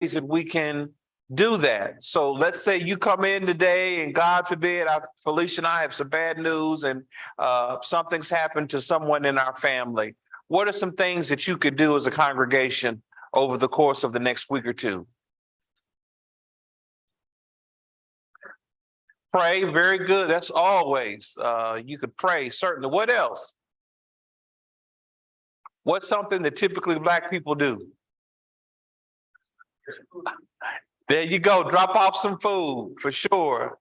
that we can do that. So let's say you come in today and God forbid, Felicia and I have some bad news and something's happened to someone in our family. What are some things that you could do as a congregation over the course of the next week or two? Pray, very good. That's always, you could pray, certainly. What else? What's something that typically Black people do? There you go. Drop off some food for sure.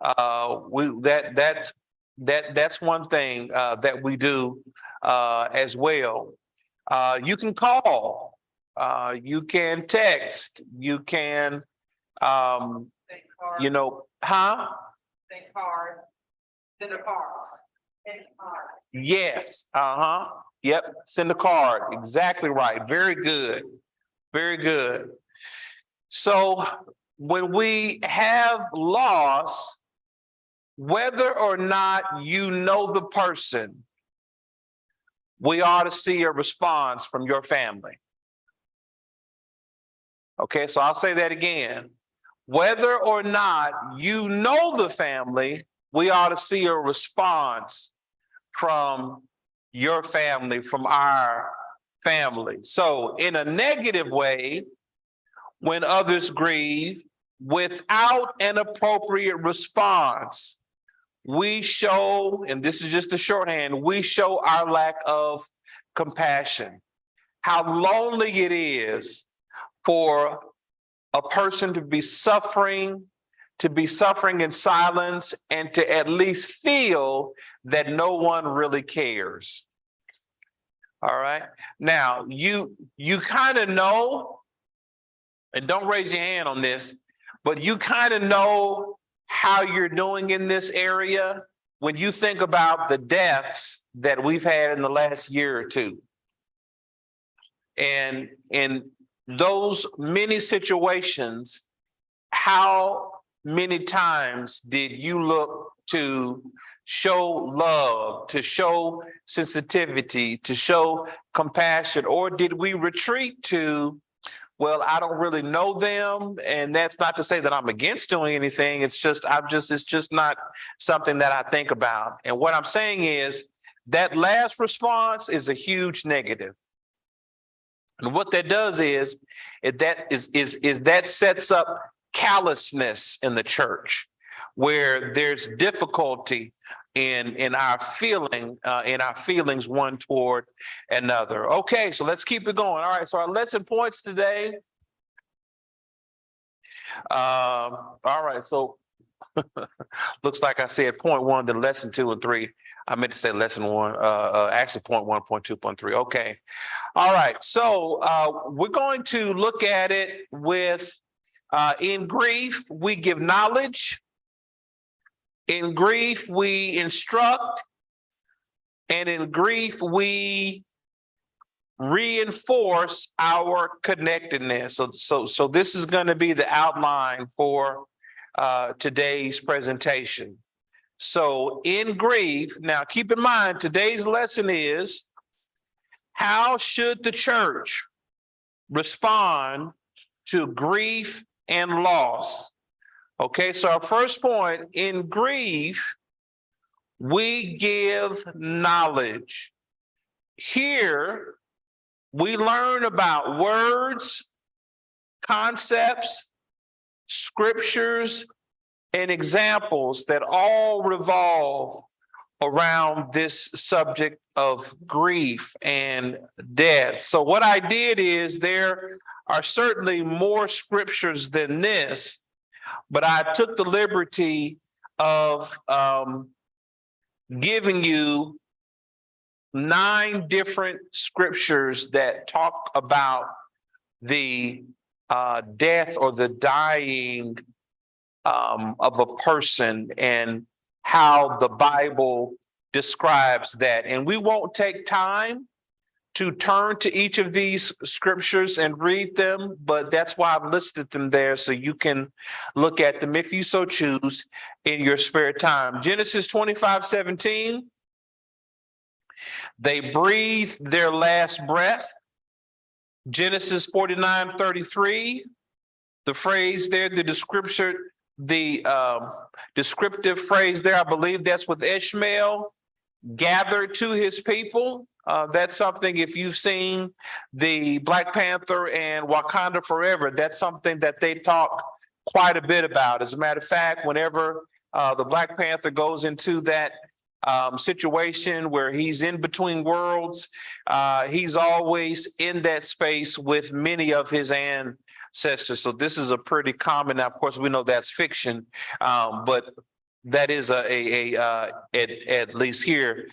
That's one thing that we do as well. You can call, you can text, you can, you know, huh? Send cards. Send the cards. Send cards. Yes. Yep. Send a card. Exactly right. Very good. Very good. So when we have loss, whether or not you know the person, we ought to see a response from your family. Okay, so I'll say that again. Whether or not you know the family, we ought to see a response from your family, from our family. So in a negative way, when others grieve, without an appropriate response, we show, and this is just a shorthand, we show our lack of compassion. How lonely it is for a person to be suffering in silence, and to at least feel that no one really cares. All right. Now, you kind of know, and don't raise your hand on this, but you kind of know how you're doing in this area when you think about the deaths that we've had in the last year or two. And in those many situations, how many times did you look to show love, to show sensitivity, to show compassion, or did we retreat to, well, I don't really know them, and that's not to say that I'm against doing anything. It's just not something that I think about. And what I'm saying is that last response is a huge negative. And what that does is that sets up callousness in the church, where there's difficulty in our feelings one toward another. Okay, so let's keep it going. All right, so our lesson points today. All right, so looks like I said point one to lesson 2 and 3. I meant to say lesson 1, actually point 1, point 2, point 3. Okay. All right, so we're going to look at it with in grief, we give knowledge. In grief, we instruct. And in grief, we reinforce our connectedness. So this is going to be the outline for today's presentation. So in grief, now keep in mind, today's lesson is, how should the church respond to grief and loss? Okay, so our first point, in grief, we give knowledge. Here, we learn about words, concepts, scriptures, and examples that all revolve around this subject of grief and death. So what I did is, there are certainly more scriptures than this, but I took the liberty of giving you 9 different scriptures that talk about the death or the dying of a person, and how the Bible describes that. And we won't take time to turn to each of these scriptures and read them, but that's why I've listed them there, so you can look at them if you so choose in your spare time. Genesis 25:17, they breathed their last breath. Genesis 49:33, the phrase there, the descriptive phrase there, I believe that's with Ishmael, gathered to his people. That's something, if you've seen the Black Panther and Wakanda Forever, that's something that they talk quite a bit about. As a matter of fact, whenever the Black Panther goes into that situation where he's in between worlds, he's always in that space with many of his ancestors. So this is a pretty common. Now, of course, we know that's fiction, but that is at least here,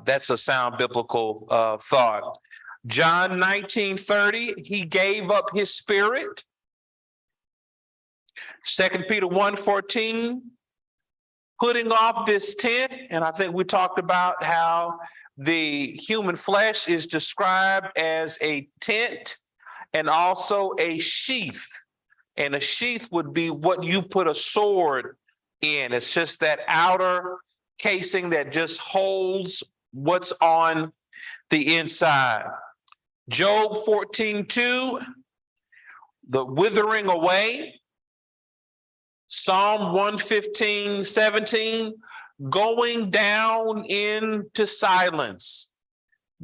that's a sound biblical thought. John 19:30, he gave up his spirit. 2 Peter 1:14, putting off this tent. And I think we talked about how the human flesh is described as a tent and also a sheath. And a sheath would be what you put a sword in. It's just that outer casing that just holds what's on the inside. Job 14:2, the withering away. Psalm 115:17, going down into silence.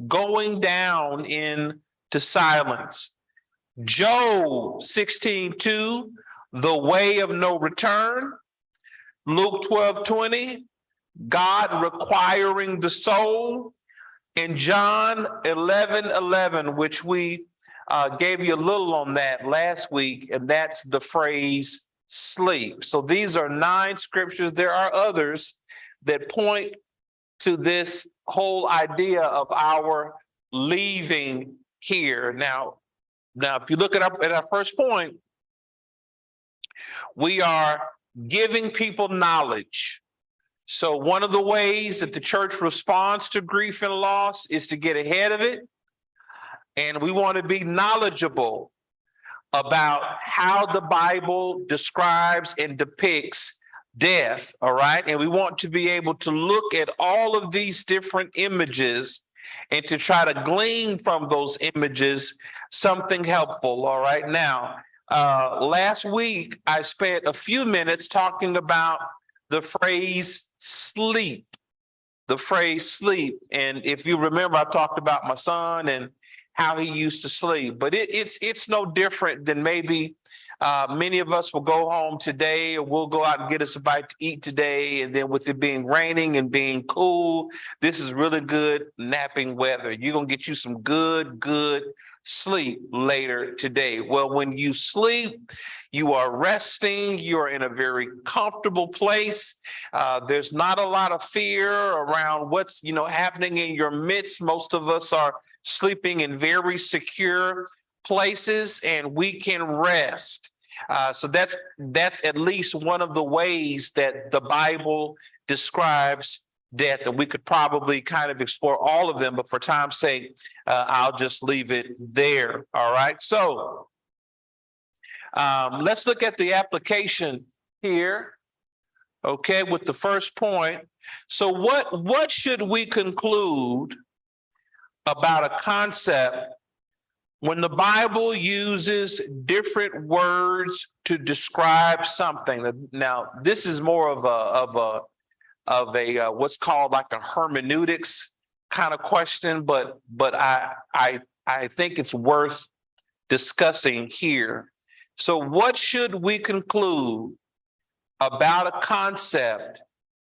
Going down into silence. Job 16:2, the way of no return. Luke 12:20, God requiring the soul. And John 11:11, which we gave you a little on that last week, and that's the phrase sleep. So these are 9 scriptures. There are others that point to this whole idea of our leaving here. Now, if you look at our first point, we are giving people knowledge. So one of the ways that the church responds to grief and loss is to get ahead of it. And we want to be knowledgeable about how the Bible describes and depicts death, all right? And we want to be able to look at all of these different images and to try to glean from those images something helpful, all right? Now, last week, I spent a few minutes talking about the phrase sleep, And if you remember, I talked about my son and how he used to sleep, but it's no different than maybe many of us will go home today, or we'll go out and get us a bite to eat today. And then with it being raining and being cool, this is really good napping weather. You're going to get you some good sleep later today. Well, when you sleep, you are resting, you're in a very comfortable place. There's not a lot of fear around what's, happening in your midst. Most of us are sleeping in very secure places, and we can rest. So that's at least one of the ways that the Bible describes death, and we could probably kind of explore all of them, but for time's sake, I'll just leave it there. All right. So let's look at the application here. Okay, with the first point. So what should we conclude about a concept when the Bible uses different words to describe something? Now, this is more of a what's called like a hermeneutics kind of question, but I think it's worth discussing here. So what should we conclude about a concept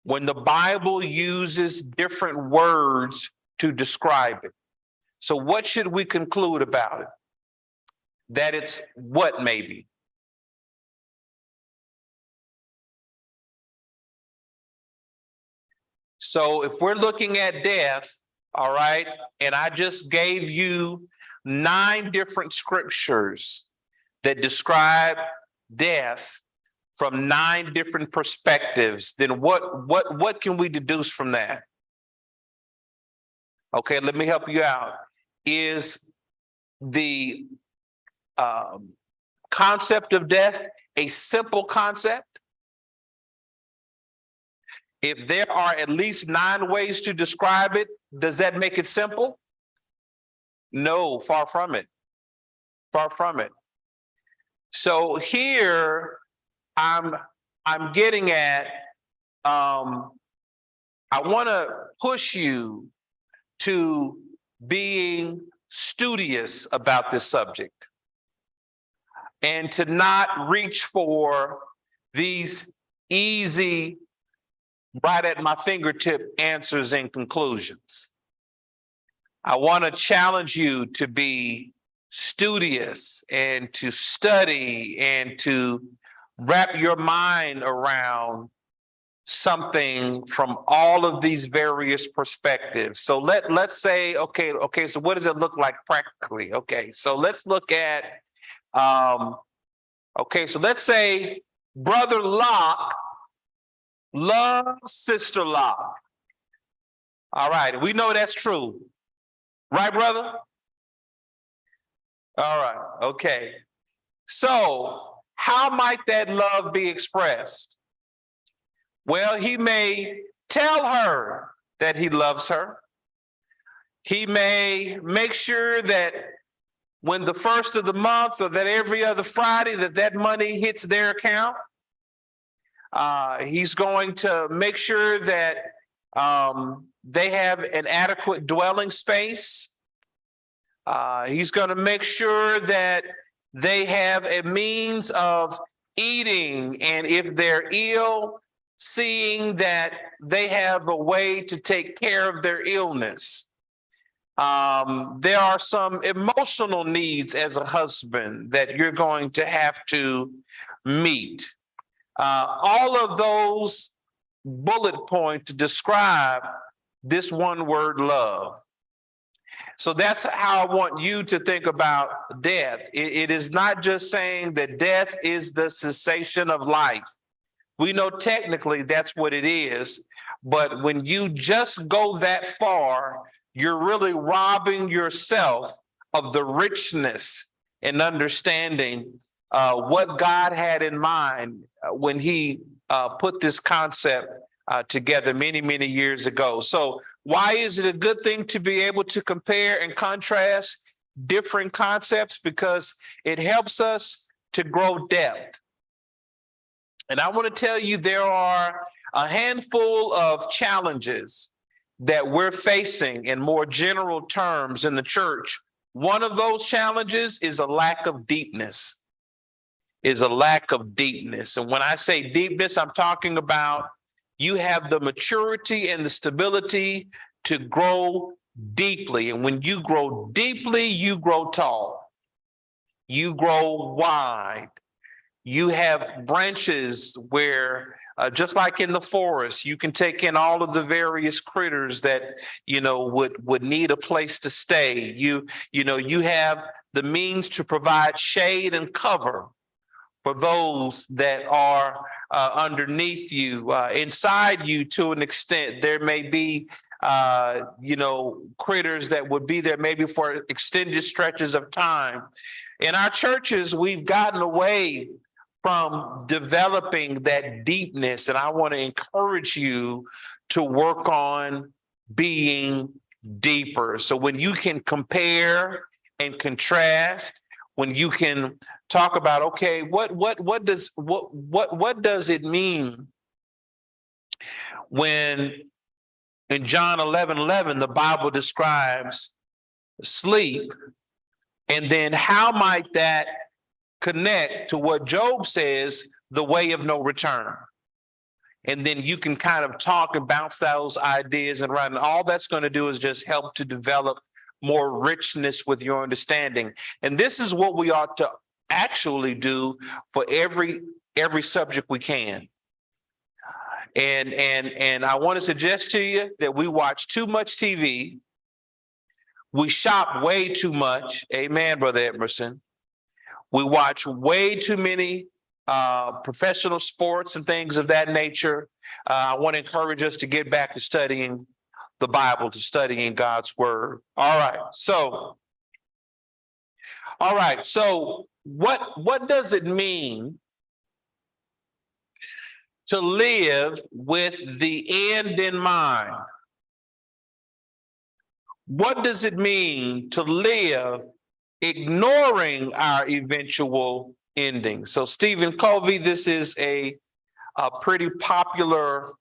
when the Bible uses different words to describe it? So what should we conclude about it? That it's what maybe? So if we're looking at death, all right, and I just gave you 9 different scriptures that describe death from 9 different perspectives, then what can we deduce from that? Okay, let me help you out. Is the concept of death a simple concept? If there are at least 9 ways to describe it, does that make it simple? No, far from it. Far from it. So here I'm getting at, I want to push you to being studious about this subject and to not reach for these easy, right at my fingertip answers and conclusions. I want to challenge you to be studious and to study and to wrap your mind around something from all of these various perspectives. So let's say, okay, so what does it look like practically? Okay, so let's look at so let's say Brother Locke loves Sister Locke. All right, we know that's true. Right, brother? All right, okay. So how might that love be expressed? Well, he may tell her that he loves her. He may make sure that when the first of the month or that every other Friday that money hits their account. He's going to make sure that they have an adequate dwelling space. He's going to make sure that they have a means of eating, and if they're ill, seeing that they have a way to take care of their illness. There are some emotional needs as a husband that you're going to have to meet. All of those bullet points to describe this one word, love. So that's how I want you to think about death. It is not just saying that death is the cessation of life. We know technically that's what it is, but when you just go that far, you're really robbing yourself of the richness and understanding what God had in mind when he put this concept together many, many years ago. So why is it a good thing to be able to compare and contrast different concepts? Because it helps us to grow depth. And I want to tell you, there are a handful of challenges that we're facing in more general terms in the church. One of those challenges is a lack of deepness, And when I say deepness, I'm talking about you have the maturity and the stability to grow deeply. And when you grow deeply, you grow tall, you grow wide. You have branches where, just like in the forest, you can take in all of the various critters that, would need a place to stay. You have the means to provide shade and cover for those that are underneath you, inside you to an extent. There may be, critters that would be there maybe for extended stretches of time. In our churches, we've gotten away from developing that deepness. And I want to encourage you to work on being deeper. So when you can compare and contrast, when you can talk about, okay, what does it mean when in John 11:11, the Bible describes sleep, and then how might that connect to what Job says, the way of no return? And then you can kind of talk and bounce those ideas and run. All that's going to do is just help to develop more richness with your understanding. And this is what we ought to actually do for every subject we can. And I want to suggest to you that we watch too much TV. We shop way too much. Amen, Brother Emerson. We watch way too many professional sports and things of that nature. I want to encourage us to get back to studying the Bible, to studying God's word. All right. So what does it mean to live with the end in mind? What does it mean to live ignoring our eventual ending. So Stephen Covey, this is a pretty popular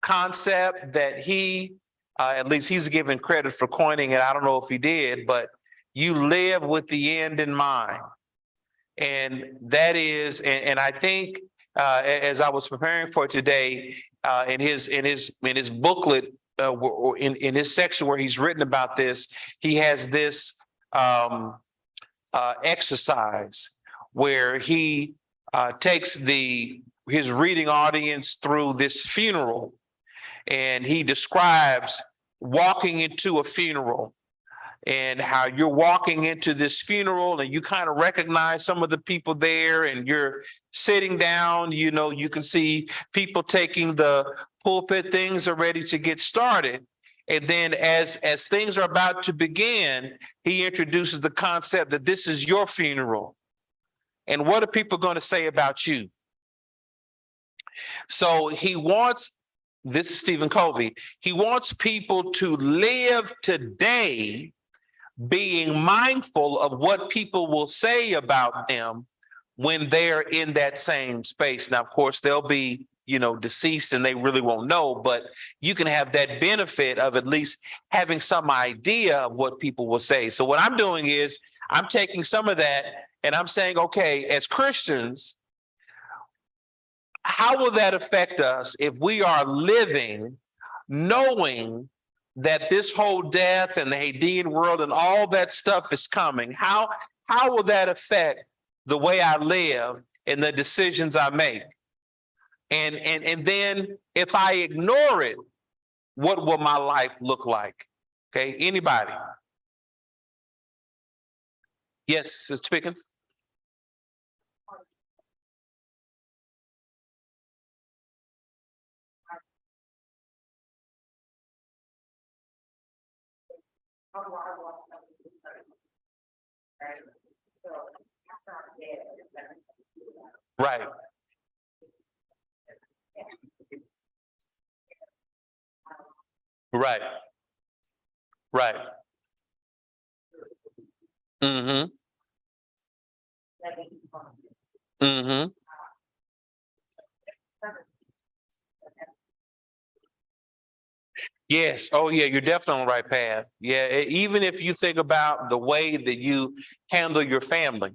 concept that he, at least he's given credit for coining it. I don't know if he did, but you live with the end in mind. And that is, and I think as I was preparing for today, in his booklet, or in his section where he's written about this, he has this exercise where he takes his reading audience through this funeral, and he describes walking into a funeral and how you're walking into this funeral and you kind of recognize some of the people there, and you're sitting down, you can see people taking the pulpit, things are ready to get started. And then as things are about to begin, he introduces the concept that this is your funeral. And what are people going to say about you? So this is Stephen Covey, he wants people to live today being mindful of what people will say about them when they're in that same space. Now, of course, they'll be, deceased and they really won't know, but you can have that benefit of at least having some idea of what people will say. So what I'm doing is I'm taking some of that and I'm saying, okay, as Christians, how will that affect us if we are living knowing that this whole death and the Hadean world and all that stuff is coming? How will that affect the way I live and the decisions I make? And then if I ignore it, what will my life look like? Okay, anybody? Yes, Sister Pickens? Right. Right. Right. Mm-hmm. Mm-hmm. Yes. Oh, yeah, you're definitely on the right path. Yeah. Even if you think about the way that you handle your family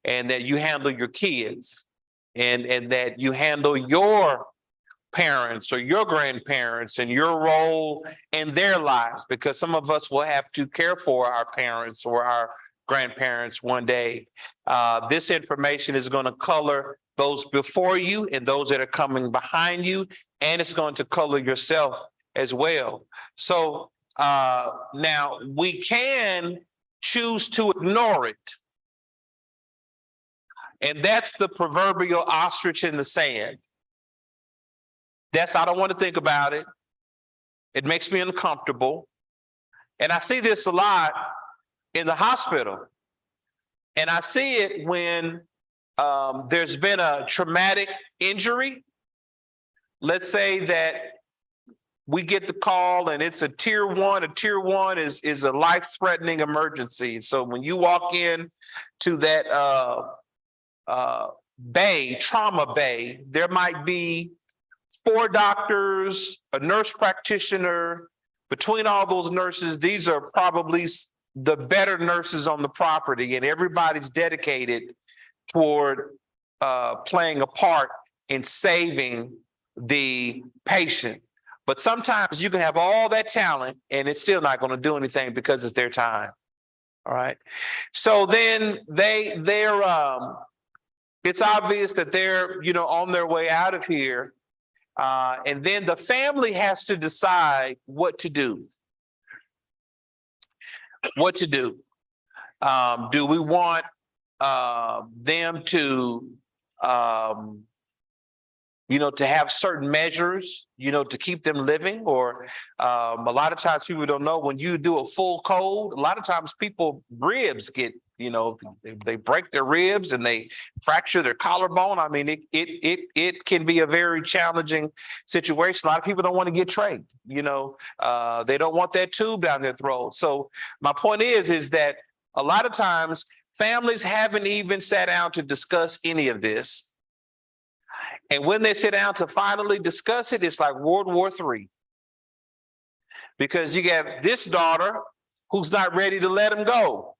and that you handle your kids and that you handle your parents or your grandparents and your role in their lives, because some of us will have to care for our parents or our grandparents one day. This information is going to color those before you and those that are coming behind you, and it's going to color yourself as well. So now we can choose to ignore it. And that's the proverbial ostrich in the sand. I don't want to think about it. It makes me uncomfortable. And I see this a lot in the hospital. And I see it when there's been a traumatic injury. Let's say that we get the call and it's a tier one. A tier one is a life-threatening emergency. So when you walk in to that trauma bay, there might be 4 doctors, a nurse practitioner. Between all those nurses, these are probably the better nurses on the property, and everybody's dedicated toward playing a part in saving the patient. But sometimes you can have all that talent and it's still not going to do anything because it's their time. All right. So then it's obvious that they're, on their way out of here. And then the family has to decide what to do. Do we want them to, to have certain measures, to keep them living? Or a lot of times people don't know, when you do a full code, a lot of times people ribs get, they break their ribs and they fracture their collarbone. I mean, it can be a very challenging situation. A lot of people don't want to get trached, they don't want that tube down their throat. So my point is that a lot of times Families haven't even sat down to discuss any of this. And when they sit down to finally discuss it, it's like World War III. Because you got this daughter who's not ready to let him go.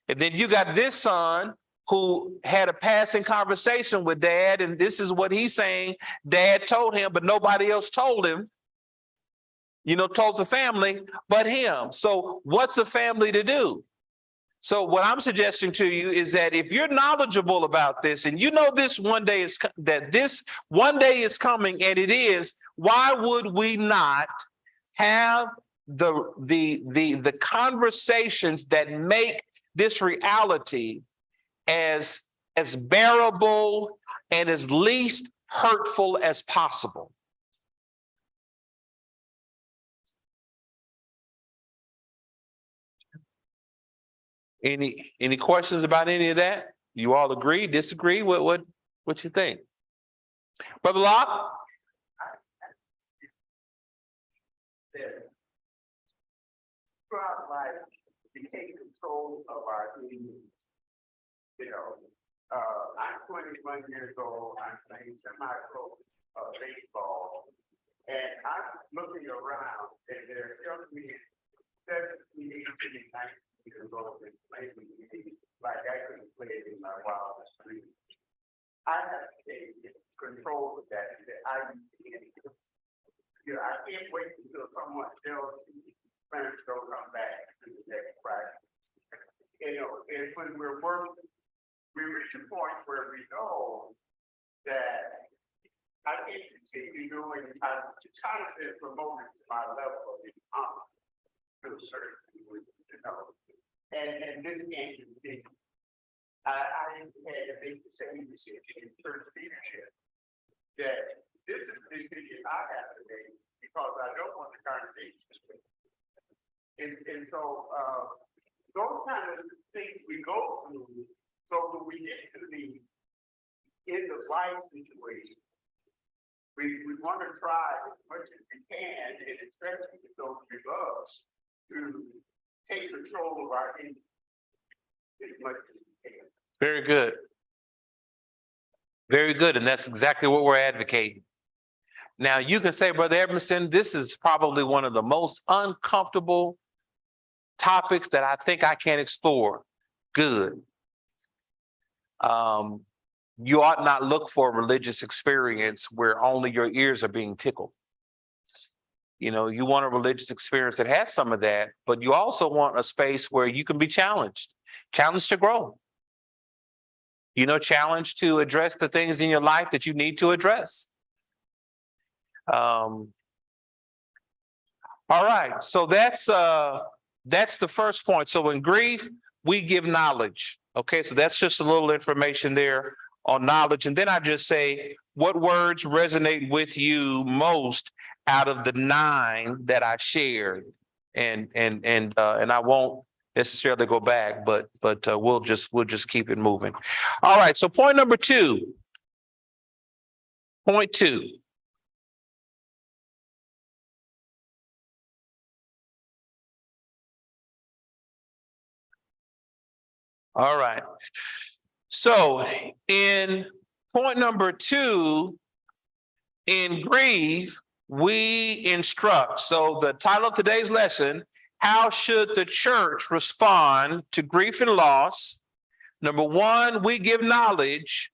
And then you got this son who had a passing conversation with dad, and this is what he's saying dad told him, but nobody else told him, told the family but him. So what's a family to do? So what I'm suggesting to you is that if you're knowledgeable about this and this one day is coming, and it is, why would we not have the conversations that make this reality as bearable and as least hurtful as possible? Any questions about any of that? You all agree, disagree? What you think? Brother Locke? Throughout life, we take control of our needs. I'm 21 years old. I'm playing semi-pro baseball, and I'm looking around, and there's young men, 17, 18, 19 years old, and playing like I couldn't play it in my wildest dreams. I have to take control of that. I can't wait until someone tells me parents don't come back to the next practice. And when we're working, we reach a point where we know that I can't continue doing. I'm trying to promote to my level of income to a certain degree, and this can't continue. I had a big decision in church leadership that this is the decision I have to make because I don't want the congregation to split. And so those kind of things we go through, so when we get to the end of life situation, we want to try as much as we can, and especially with those we love, to take control of our energy as much as we can. Very good. Very good. And that's exactly what we're advocating. Now, you can say, Brother Edmondson, this is probably one of the most uncomfortable topics that I think I can explore. Good. You ought not look for a religious experience where only your ears are being tickled. You want a religious experience that has some of that, but you also want a space where you can be challenged to grow. Challenged to address the things in your life that you need to address. All right, so that's the first point. So in grief, we give knowledge. Okay, so that's just a little information there on knowledge. And then I just say, what words resonate with you most out of the 9 that I shared? And I won't necessarily go back, but we'll just keep it moving. All right, so point number 2. Point 2. All right. So in point number 2, in grief, we instruct. So the title of today's lesson, how should the church respond to grief and loss? Number 1, we give knowledge.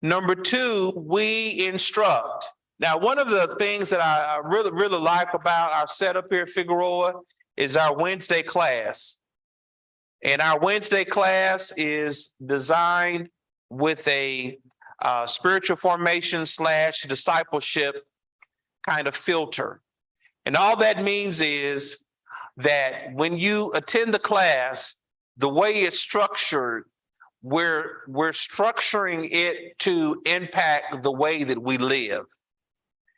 Number 2, we instruct. Now, one of the things that I really like about our setup here at Figueroa is our Wednesday class. And our Wednesday class is designed with a spiritual formation / discipleship kind of filter. And all that means is that when you attend the class, the way it's structured, we're structuring it to impact the way that we live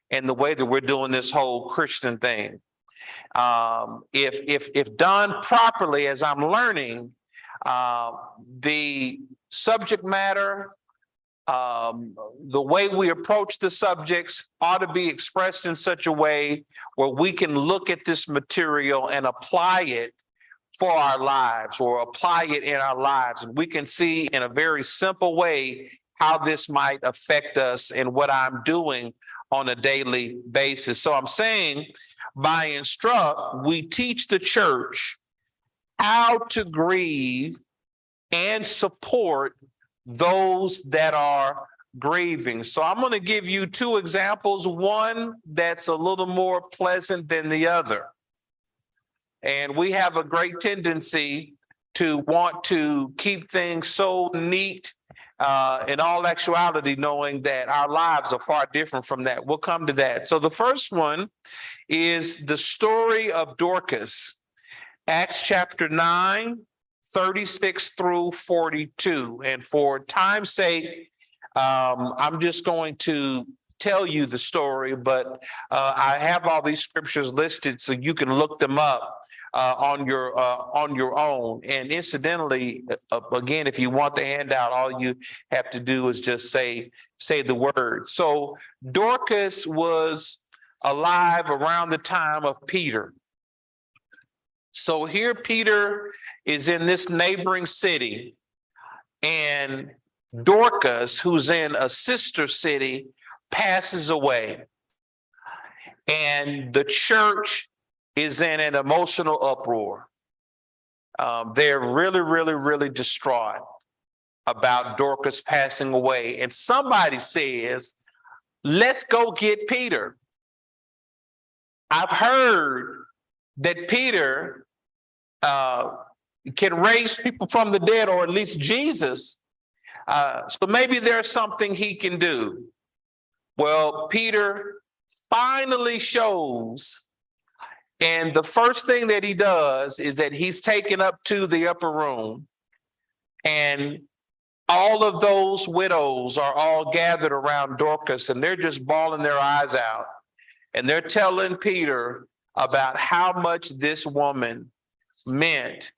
and the way that we're doing this whole Christian thing. If done properly, as I'm learning, the subject matter, the way we approach the subjects ought to be expressed in such a way where we can look at this material and apply it for our lives or apply it in our lives. And we can see in a very simple way how this might affect us and what I'm doing on a daily basis. So I'm saying by instruct, we teach the church how to grieve and support those that are grieving. So I'm going to give you two examples, one that's a little more pleasant than the other. And we have a great tendency to want to keep things so neat in all actuality, knowing that our lives are far different from that. We'll come to that. So the first one is the story of Dorcas, Acts chapter 9, 36 through 42. And for time's sake, I'm just going to tell you the story, but I have all these scriptures listed so you can look them up on your own. And incidentally, again, if you want the handout, all you have to do is just say the word. So Dorcas was alive around the time of Peter. So here Peter is in this neighboring city, and Dorcas, who's in a sister city, passes away. And the church is in an emotional uproar. They're really, really, really distraught about Dorcas passing away. And somebody says, let's go get Peter. I've heard that Peter can raise people from the dead, or at least Jesus. So maybe there's something he can do. Well, Peter finally shows, and the first thing that he does is that he's taken up to the upper room, and all of those widows are all gathered around Dorcas, and they're just bawling their eyes out. And they're telling Peter about how much this woman meant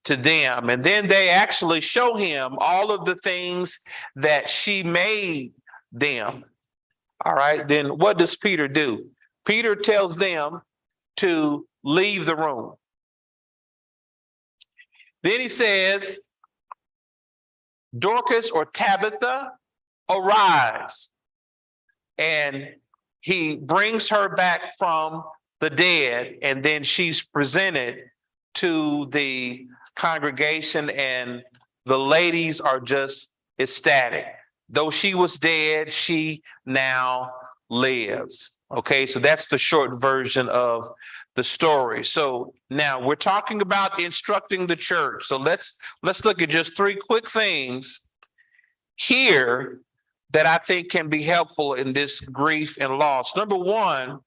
to them. And then they actually show him all of the things that she made them. All right, then what does Peter do? Peter tells them to leave the room. Then he says, Dorcas or Tabitha, arise. And he brings her back from the dead, and then she's presented to the congregation, and the ladies are just ecstatic. Though she was dead, she now lives. Okay, so that's the short version of the story. So now we're talking about instructing the church. So let's look at just three quick things here that I think can be helpful in this grief and loss. Number one,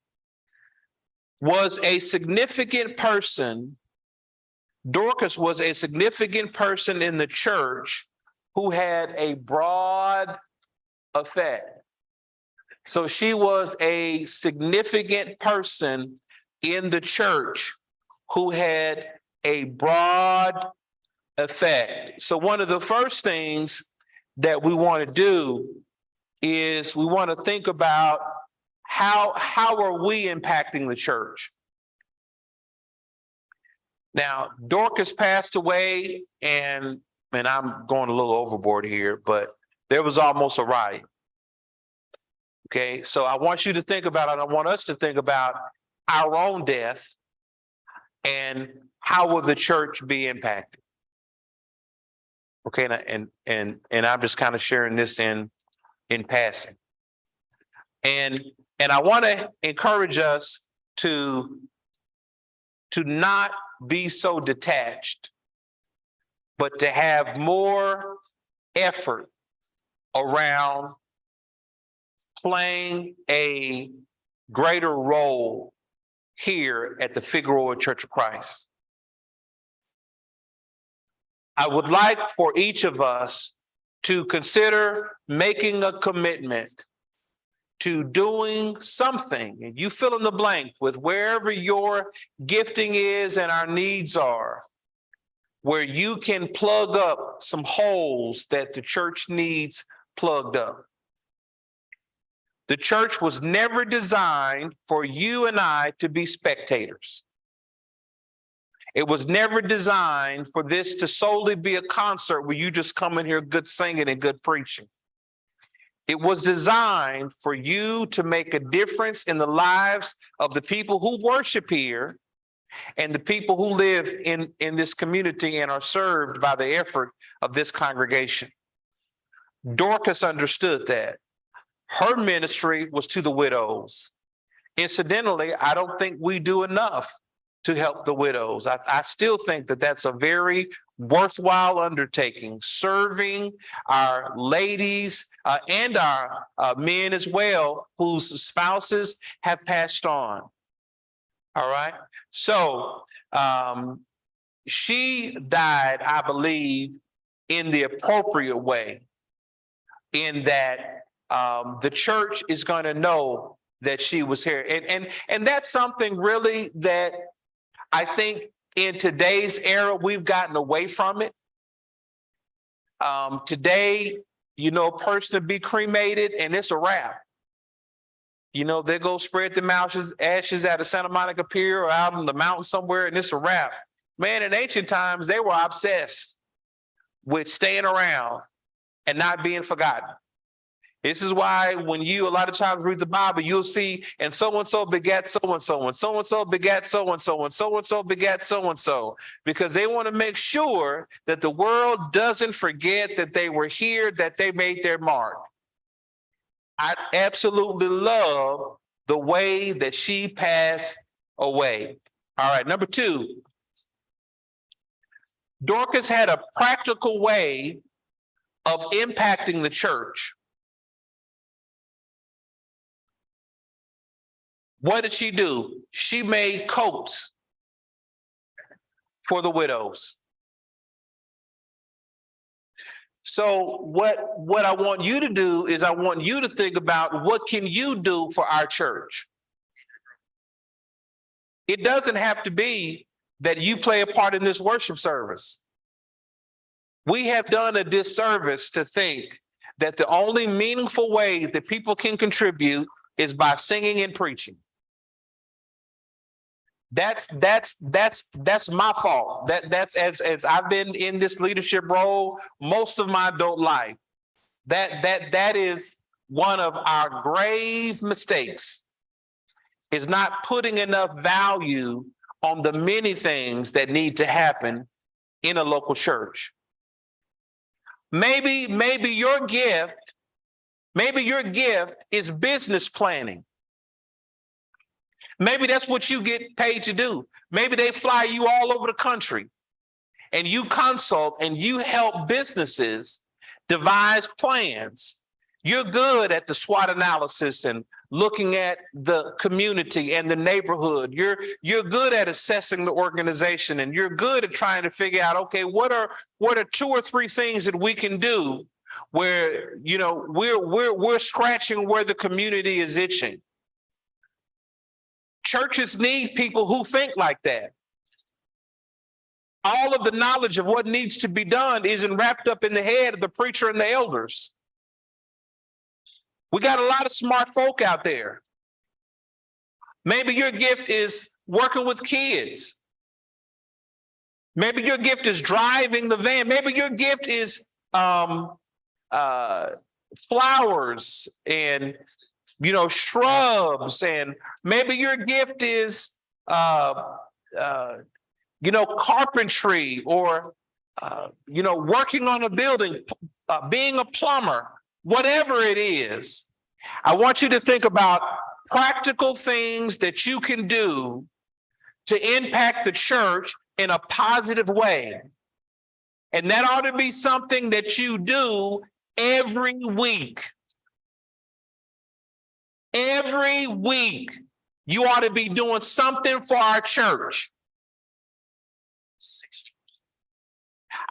was a significant person. Dorcas was a significant person in the church who had a broad effect. So she was a significant person in the church who had a broad effect. So one of the first things that we want to do is we want to think about how are we impacting the church? Now, Dorcas passed away, and I'm going a little overboard here, but there was almost a riot. Okay, so I want you to think about it. I want us to think about our own death and how will the church be impacted. Okay, and I'm just kind of sharing this in passing. And I want to encourage us to not be so detached, but to have more effort around playing a greater role here at the Figueroa Church of Christ. I would like for each of us to consider making a commitment to doing something, and you fill in the blank with wherever your gifting is and our needs are, where you can plug up some holes that the church needs plugged up. The church was never designed for you and I to be spectators. It was never designed for this to solely be a concert where you just come in here good singing and good preaching. It was designed for you to make a difference in the lives of the people who worship here and the people who live in this community and are served by the effort of this congregation. Dorcas understood that. Her ministry was to the widows. Incidentally, I don't think we do enough to help the widows. I still think that that's a very worthwhile undertaking, serving our ladies and our men as well, whose spouses have passed on. All right. So she died, I believe, in the appropriate way, in that the church is going to know that she was here. And that's something really that I think in today's era, we've gotten away from it. Today, you know, a person to be cremated and it's a wrap. You know, they go spread them ashes at a Santa Monica Pier or out on the mountain somewhere and it's a wrap. Man, in ancient times, they were obsessed with staying around and not being forgotten. This is why when you a lot of times read the Bible, you'll see, and so begat so-and-so, and so begat so-and-so, and so begat so-and-so, because they want to make sure that the world doesn't forget that they were here, that they made their mark. I absolutely love the way that she passed away. All right, number two, Dorcas had a practical way of impacting the church. What did she do? She made coats for the widows. So what I want you to do is I want you to think about what can you do for our church? It doesn't have to be that you play a part in this worship service. We have done a disservice to think that the only meaningful way that people can contribute is by singing and preaching. That's my fault. That's as I've been in this leadership role most of my adult life. That is one of our grave mistakes, is not putting enough value on the many things that need to happen in a local church. Maybe your gift is business planning. Maybe that's what you get paid to do. Maybe they fly you all over the country and you consult and you help businesses devise plans. You're good at the SWOT analysis and looking at the community and the neighborhood. You're good at assessing the organization, and you're good at trying to figure out, okay, what are 2 or 3 things that we can do where, you know, we're scratching where the community is itching. Churches need people who think like that. All of the knowledge of what needs to be done isn't wrapped up in the head of the preacher and the elders. We got a lot of smart folk out there. Maybe your gift is working with kids. Maybe your gift is driving the van. Maybe your gift is flowers and, you know, shrubs, and maybe your gift is, you know, carpentry, or, you know, working on a building, being a plumber, whatever it is. I want you to think about practical things that you can do to impact the church in a positive way. And that ought to be something that you do every week. Every week, you ought to be doing something for our church.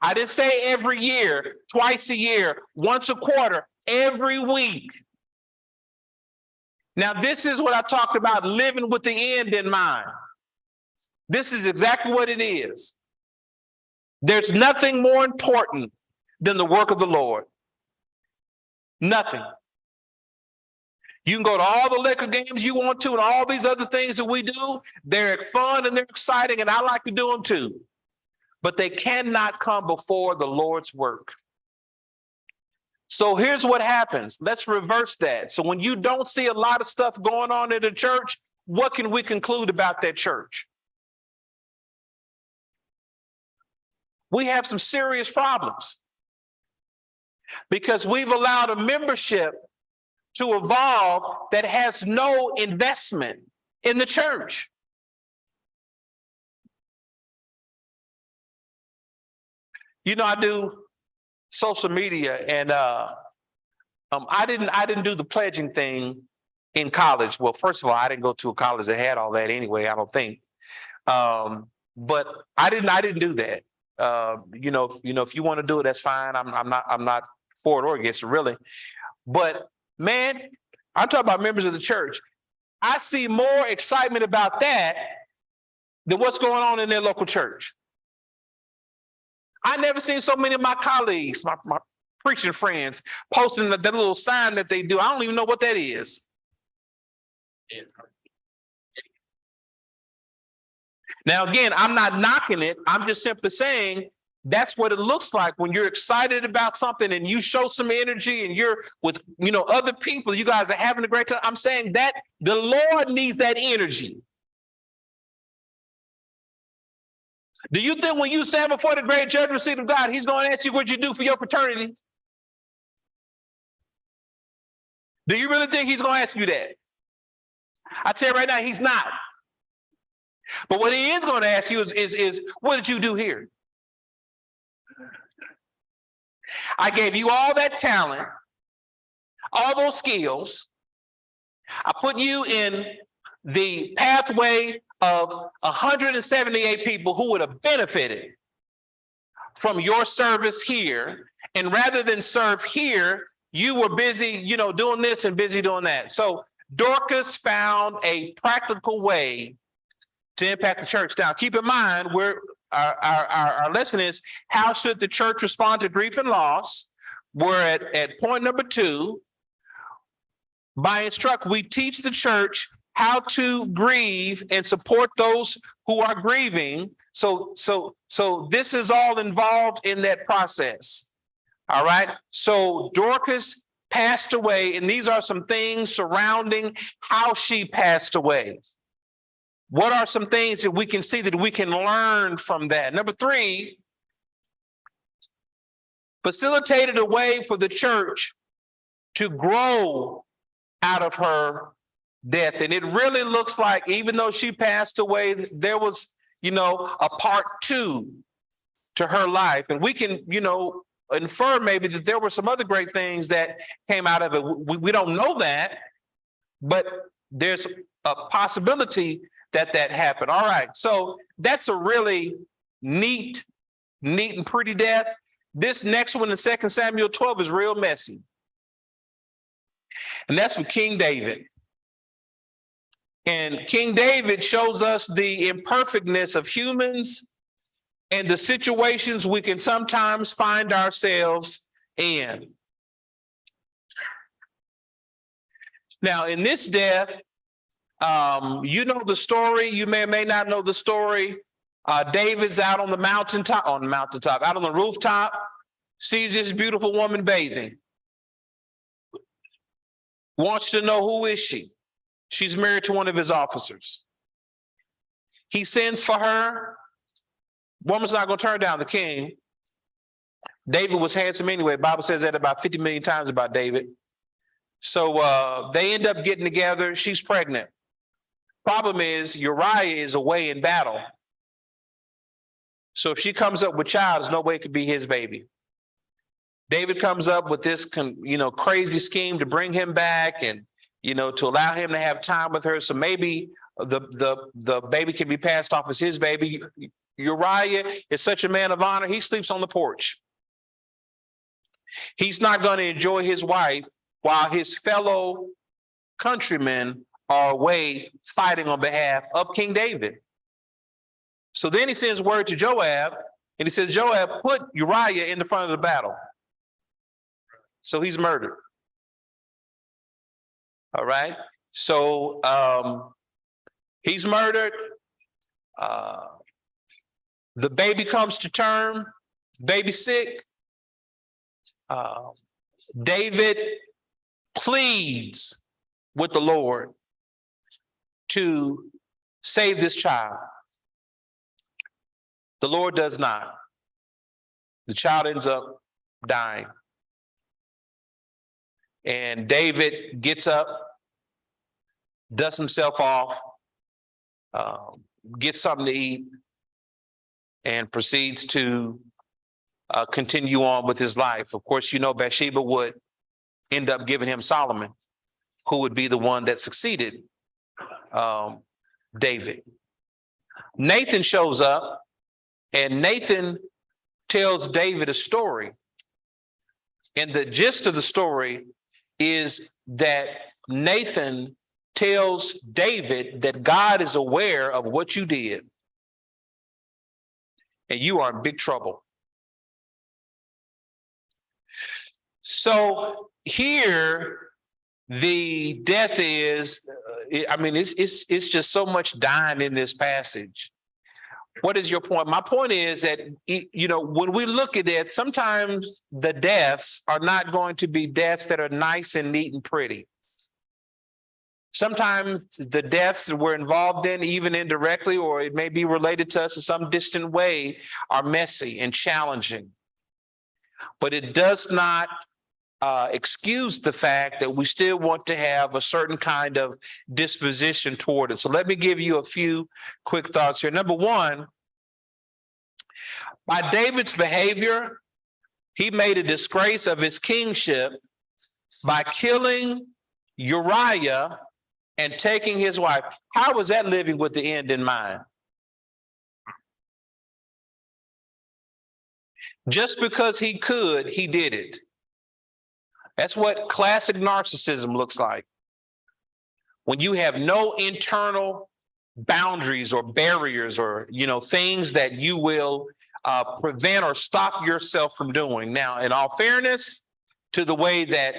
I didn't say every year, twice a year, once a quarter, every week. Now, this is what I talked about, living with the end in mind. This is exactly what it is. There's nothing more important than the work of the Lord. Nothing. You can go to all the liquor games you want to and all these other things that we do. They're fun and they're exciting, and I like to do them too. But they cannot come before the Lord's work. So here's what happens. Let's reverse that. So when you don't see a lot of stuff going on in the church, what can we conclude about that church? We have some serious problems because we've allowed a membership to evolve that has no investment in the church. You know, I do social media, and I didn't do the pledging thing in college. Well, first of all, I didn't go to a college that had all that anyway, I don't think. But I didn't do that. If you want to do it, that's fine. I'm not for it or against it, really. But man, I'm talking about members of the church. I see more excitement about that than what's going on in their local church. I never seen so many of my colleagues, my preaching friends, posting that little sign that they do. I don't even know what that is. Now, again, I'm not knocking it. I'm just simply saying that's what it looks like when you're excited about something and you show some energy and you're with, other people. You guys are having a great time. I'm saying that the Lord needs that energy. Do you think when you stand before the great judgment seat of God, he's going to ask you what you do for your fraternity? Do you really think he's going to ask you that? I tell you right now, he's not. But what he is going to ask you is what did you do here? I gave you all that talent, all those skills. I put you in the pathway of 178 people who would have benefited from your service here. And rather than serve here, you were busy, doing this and busy doing that. So Dorcas found a practical way to impact the church. Now, keep in mind, our lesson is, how should the church respond to grief and loss? We're at point number 2. By instruct, we teach the church how to grieve and support those who are grieving. So this is all involved in that process. All right. So Dorcas passed away, and these are some things surrounding how she passed away. What are some things that we can see that we can learn from that? Number 3, facilitated a way for the church to grow out of her death. And it really looks like, even though she passed away, there was, a part 2 to her life. And we can, infer maybe that there were some other great things that came out of it. We don't know that, but there's a possibility that happened. All right. So that's a really neat and pretty death. This next one in 2 Samuel 12 is real messy. And that's with King David. And King David shows us the imperfectness of humans and the situations we can sometimes find ourselves in. Now, in this death, you know the story. You may or may not know the story. David's out on the mountaintop, out on the rooftop, sees this beautiful woman bathing. Wants to know, who is she? She's married to one of his officers. He sends for her. Woman's not going to turn down the king. David was handsome anyway. The Bible says that about 50 million times about David. So they end up getting together. She's pregnant. Problem is, Uriah is away in battle. So if she comes up with child, there's no way it could be his baby. David comes up with this, crazy scheme to bring him back and, to allow him to have time with her. So maybe the baby can be passed off as his baby. Uriah is such a man of honor. He sleeps on the porch. He's not going to enjoy his wife while his fellow countrymen are away fighting on behalf of King David. So then he sends word to Joab, and he says, Joab, put Uriah in the front of the battle. So he's murdered. All right. So he's murdered. The baby comes to term, baby sick. David pleads with the Lord to save this child. The Lord does not. The child ends up dying. And David gets up, dusts himself off, gets something to eat, and proceeds to continue on with his life. Of course, you know, Bathsheba would end up giving him Solomon, who would be the one that succeeded David. Nathan shows up, and Nathan tells David a story. And the gist of the story is that Nathan tells David that God is aware of what you did, and you are in big trouble. So here, the death is, I mean, it's just so much dying in this passage. What is your point? My point is that, you know, when we look at it, sometimes the deaths are not going to be deaths that are nice and neat and pretty. Sometimes the deaths that we're involved in, even indirectly, or it may be related to us in some distant way, are messy and challenging. But it does not excuse the fact that we still want to have a certain kind of disposition toward it. So let me give you a few quick thoughts here. Number one, by David's behavior, he made a disgrace of his kingship by killing Uriah and taking his wife. How was that living with the end in mind? Just because he could, he did it. That's what classic narcissism looks like. When you have no internal boundaries or barriers or, you know, things that you will prevent or stop yourself from doing. Now, in all fairness to the way that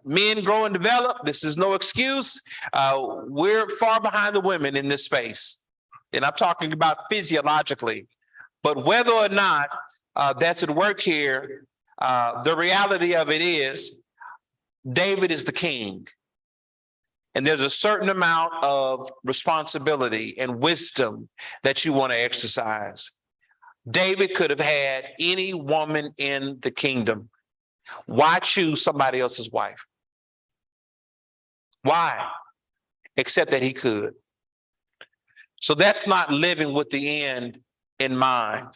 men grow and develop, this is no excuse. We're far behind the women in this space. And I'm talking about physiologically. But whether or not that's at work here, the reality of it is David is the king. And there's a certain amount of responsibility and wisdom that you want to exercise. David could have had any woman in the kingdom. Why choose somebody else's wife? Why? Except that he could. So that's not living with the end in mind.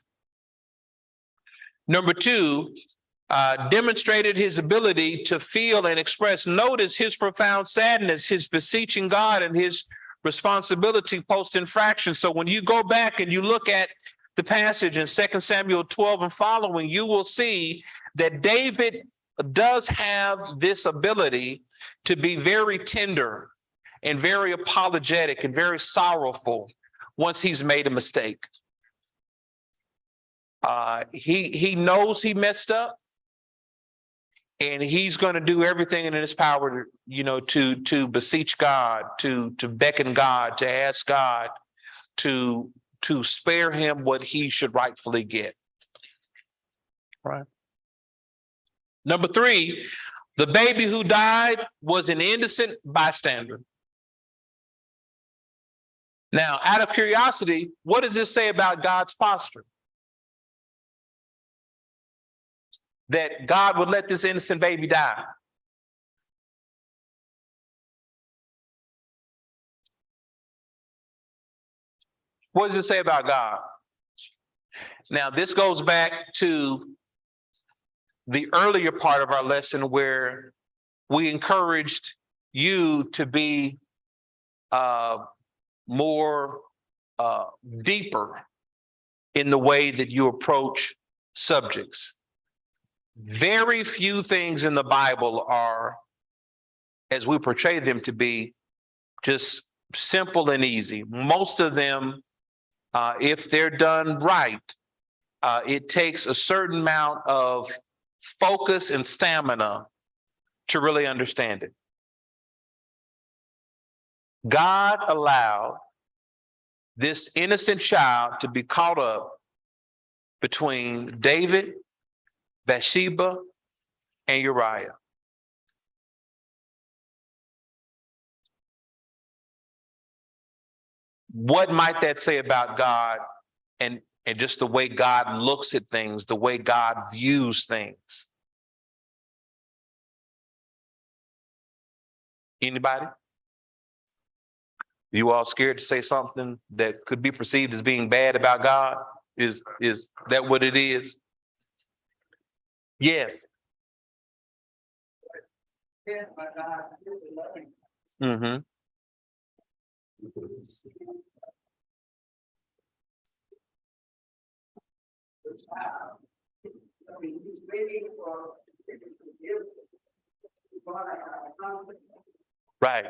Number two, demonstrated his ability to feel and express. Notice his profound sadness, his beseeching God, and his responsibility post-infraction. So when you go back and you look at the passage in 2 Samuel 12 and following, you will see that David does have this ability to be very tender and very apologetic and very sorrowful once he's made a mistake. He knows he messed up, and he's going to do everything in his power, you know, to beseech God, to beckon God, to ask God to spare him what he should rightfully get. Right. Number three, the baby who died was an innocent bystander. Now, out of curiosity, what does this say about God's posture? That God would let this innocent baby die. What does it say about God? Now, this goes back to the earlier part of our lesson where we encouraged you to be more deeper in the way that you approach subjects. Very few things in the Bible are, as we portray them to be, just simple and easy. Most of them, if they're done right, it takes a certain amount of focus and stamina to really understand it. God allowed this innocent child to be caught up between David, Bathsheba, and Uriah. What might that say about God and just the way God looks at things, the way God views things? Anybody? You all scared to say something that could be perceived as being bad about God? Is that what it is? Yes. Mm-hmm. Right.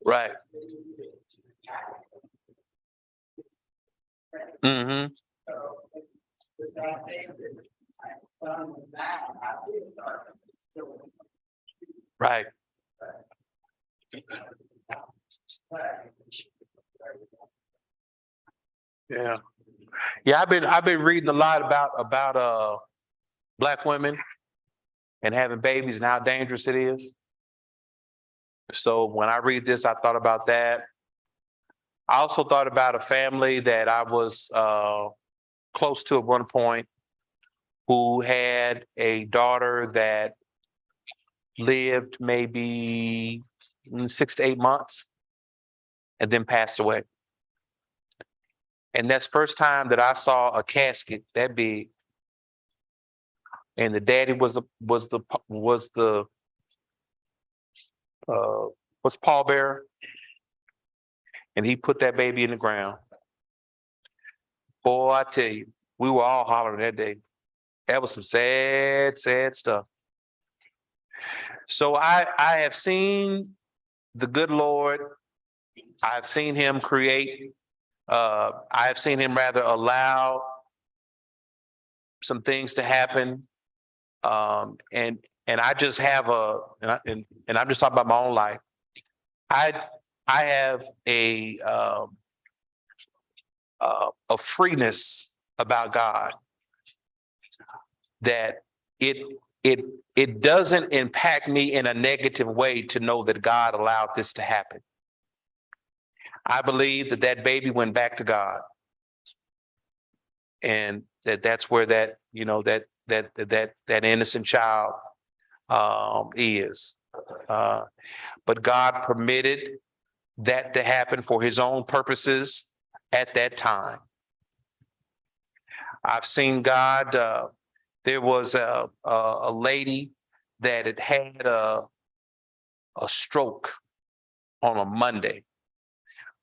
Right. Mm-hmm. Right. Yeah. Yeah, I've been reading a lot about Black women and having babies and how dangerous it is. So when I read this, I thought about that. I also thought about a family that I was close to at one point who had a daughter that lived maybe 6 to 8 months and then passed away. And that's first time that I saw a casket that big. And the daddy was the pallbearer, and he put that baby in the ground. Boy, I tell you, we were all hollering that day. That was some sad, sad stuff. So I have seen the good Lord. I've seen him create. I have seen him rather allow some things to happen. And I just have and I'm just talking about my own life. I have a freeness about God that it doesn't impact me in a negative way to know that God allowed this to happen. I believe that baby went back to God, and that's where that innocent child is. But God permitted that to happen for his own purposes at that time. I've seen God. There was a lady that had a stroke on a Monday.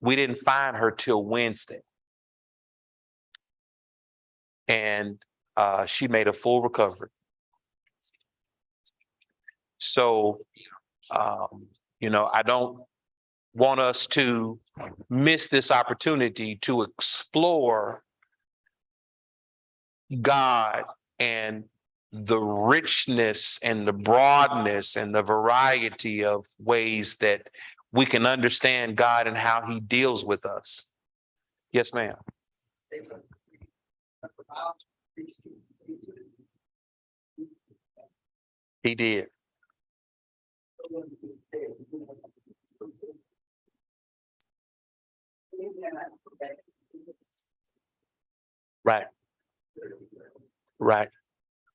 We didn't find her till Wednesday. And she made a full recovery. So, I don't want us to miss this opportunity to explore God and the richness and the broadness and the variety of ways that we can understand God and how he deals with us. Yes, ma'am. He did. Right. Right.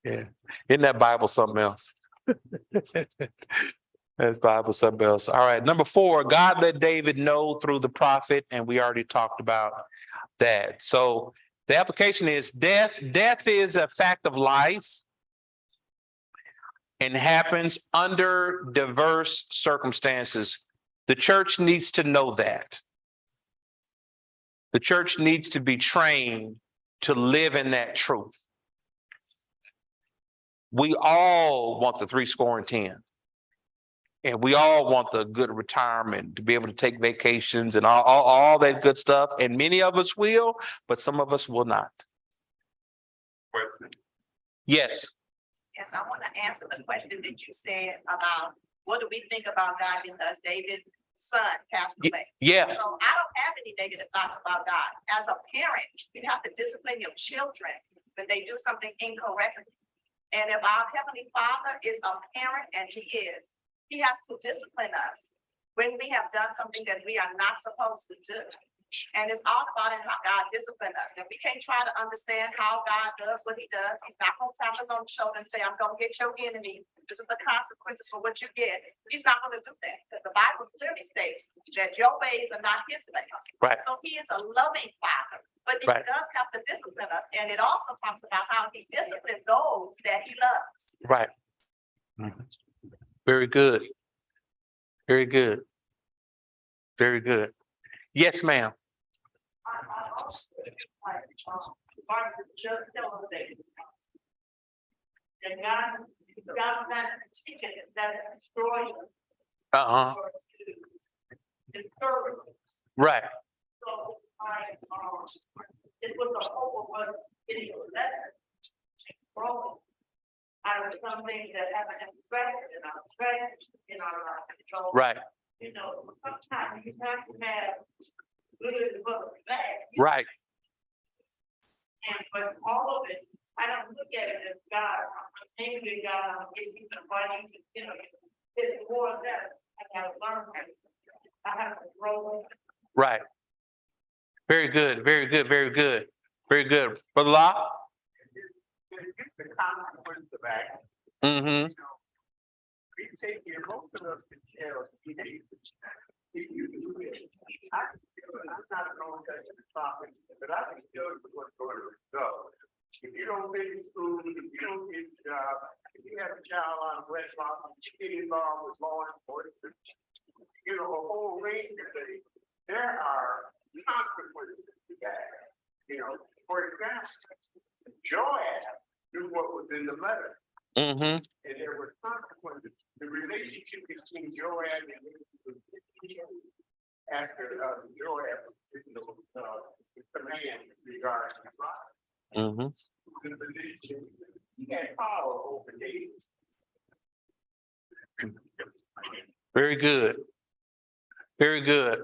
Yeah. Isn't that Bible something else? That's Bible something else. All right. Number 4, God let David know through the prophet, and we already talked about that. So the application is death. Death is a fact of life. and happens under diverse circumstances. The church needs to know that. The church needs to be trained to live in that truth. We all want the 70. And we all want the good retirement, to be able to take vacations and all that good stuff. And many of us will, but some of us will not. Yes. Yes, I want to answer the question that you said about what do we think about God because David's son passed away. Yeah. So I don't have any negative thoughts about God. As a parent, you have to discipline your children when they do something incorrectly. And if our Heavenly Father is a parent, and He has to discipline us when we have done something that we are not supposed to do. And it's all about how God disciplines us. And we can't try to understand how God does what He does. He's not going to tap us on the shoulder and say, I'm going to get your enemy. This is the consequences for what you get. He's not going to do that because the Bible clearly states that your ways are not His ways. Right. So He is a loving Father, but He does have to discipline us. And it also talks about how He disciplines those that He loves. Right. Very good. Very good. Very good. Yes, ma'am. And God not teaching that destroy Uh-huh. Right. So it was a hope of what getting a letter from out of something that haven't expressed in our life. So, Right. you know, sometimes you have to have good but bad. Right. And but all of it, I don't look at it as God, I'm saying to God, if you can find it, you know, it's more that I gotta learn. I have to grow. Right. Very good. Very good. Very good. Very good. Brother Law? It's the consequence of action. Mm-hmm. We take here, most of us can tell teenagers. If you do it, I'm not going to touch the topic, but I can tell you what's going to go. If you don't finish school, if you don't get a job, if you have a child on a West Law, you get involved with law enforcement, you know, a whole range of things. There are consequences to that. You know, for example, Joab knew what was in the letter. Mm-hmm. And there were consequences. The relationship between Joab and after Joab the command regarding his life. Mm-hmm. He had power over David. Very good. Very good.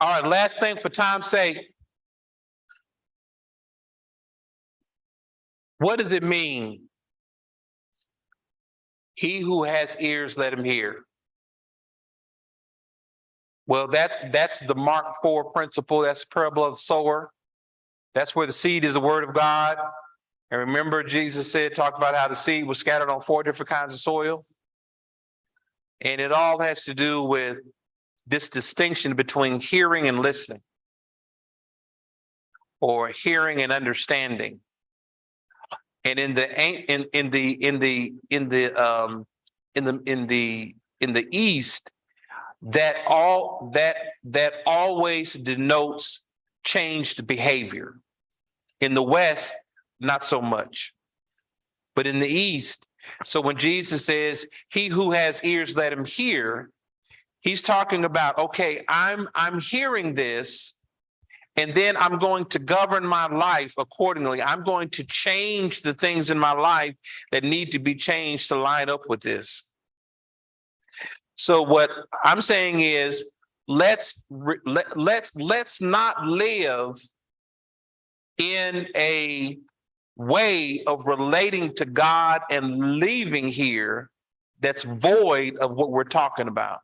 All right, last thing for time's sake. What does it mean? He who has ears, let him hear. Well, that's the Mark 4 principle. That's the parable of the sower. That's where the seed is the word of God. And remember, Jesus talked about how the seed was scattered on 4 different kinds of soil. And it all has to do with this distinction between hearing and listening, or hearing and understanding. And in the East, that always denotes changed behavior. In the West, not so much. But in the East, so when Jesus says, he who has ears, let him hear, he's talking about, okay, I'm hearing this, and then I'm going to govern my life accordingly. I'm going to change the things in my life that need to be changed to line up with this. So what I'm saying is, let's not live in a way of relating to God and leaving here that's void of what we're talking about.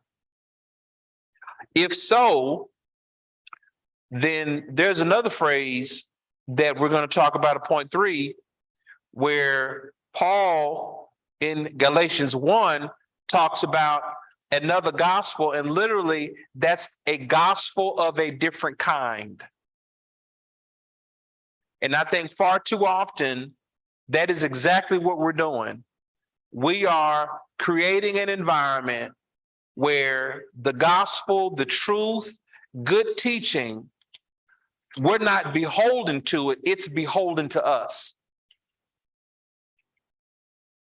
If so, then there's another phrase that we're going to talk about at point 3, where Paul in Galatians 1 talks about another gospel, and literally that's a gospel of a different kind. And I think far too often That is exactly what we're doing. We are creating an environment where the gospel, the truth, good teaching, we're not beholden to it, it's beholden to us.